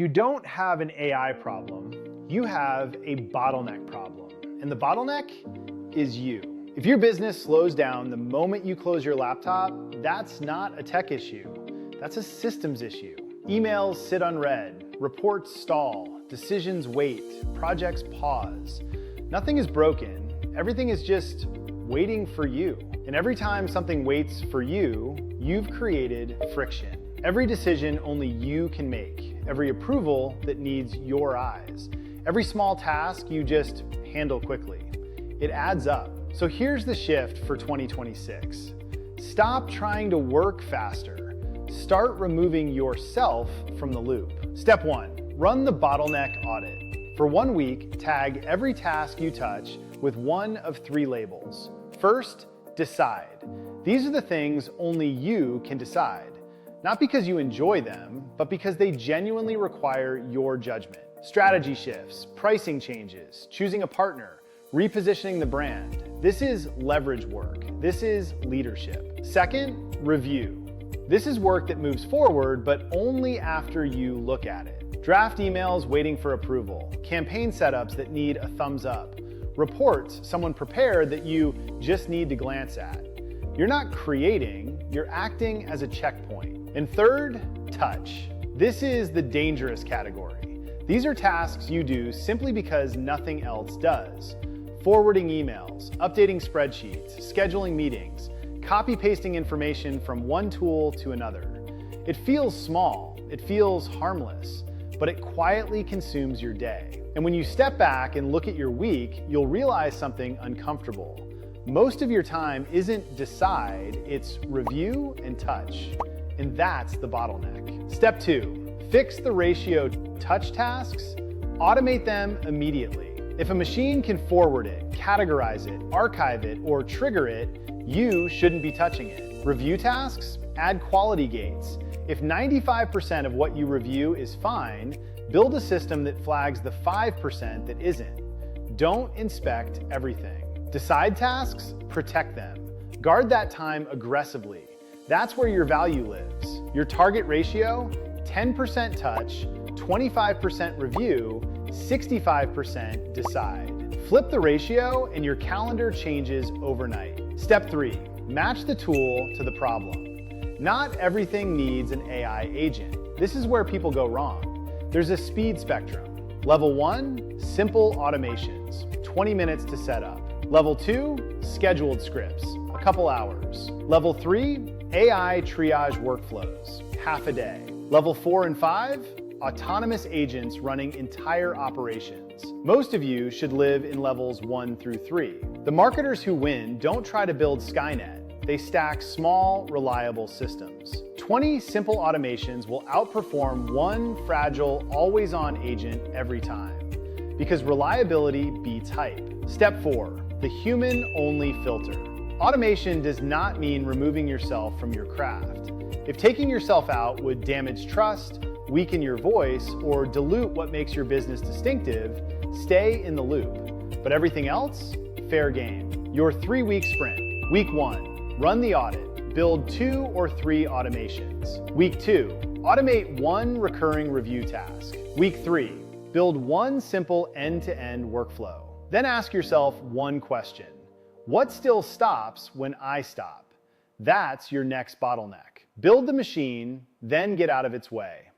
You don't have an AI problem, you have a bottleneck problem. And the bottleneck is you. If your business slows down the moment you close your laptop, that's not a tech issue, that's a systems issue. Emails sit unread, reports stall, decisions wait, projects pause. Nothing is broken, everything is just waiting for you. And every time something waits for you, you've created friction. Every decision only you can make, every approval that needs your eyes, every small task you just handle quickly. It adds up. So here's the shift for 2026. Stop trying to work faster. Start removing yourself from the loop. Step 1, run the bottleneck audit. For 1 week, tag every task you touch with one of 3 labels. First, decide. These are the things only you can decide. Not because you enjoy them, but because they genuinely require your judgment. Strategy shifts, pricing changes, choosing a partner, repositioning the brand. This is leverage work. This is leadership. Second, review. This is work that moves forward, but only after you look at it. Draft emails waiting for approval, campaign setups that need a thumbs up, reports someone prepared that you just need to glance at. You're not creating, you're acting as a checkpoint. And third, touch. This is the dangerous category. These are tasks you do simply because nothing else does. Forwarding emails, updating spreadsheets, scheduling meetings, copy-pasting information from one tool to another. It feels small, it feels harmless, but it quietly consumes your day. And when you step back and look at your week, you'll realize something uncomfortable. Most of your time isn't decide, it's review and touch. And that's the bottleneck. Step 2, fix the ratio touch tasks, automate them immediately. If a machine can forward it, categorize it, archive it, or trigger it, you shouldn't be touching it. Review tasks, add quality gates. If 95% of what you review is fine, build a system that flags the 5% that isn't. Don't inspect everything. Decide tasks, protect them. Guard that time aggressively. That's where your value lives. Your target ratio, 10% touch, 25% review, 65% decide. Flip the ratio and your calendar changes overnight. Step 3, match the tool to the problem. Not everything needs an AI agent. This is where people go wrong. There's a speed spectrum. Level 1, simple automations, 20 minutes to set up. Level 2, scheduled scripts, a couple hours. Level 3, AI triage workflows, half a day. Level 4 and 5, autonomous agents running entire operations. Most of you should live in levels 1 through 3. The marketers who win don't try to build Skynet. They stack small, reliable systems. 20 simple automations will outperform one fragile, always-on agent every time. Because reliability beats hype. Step 4, the human-only filter. Automation does not mean removing yourself from your craft. If taking yourself out would damage trust, weaken your voice, or dilute what makes your business distinctive, stay in the loop. But everything else, fair game. Your 3-week sprint. Week 1, run the audit. Build 2 or 3 automations. Week 2, automate 1 recurring review task. Week 3, build 1 simple end-to-end workflow. Then ask yourself 1 question. What still stops when I stop? That's your next bottleneck. Build the machine, then get out of its way.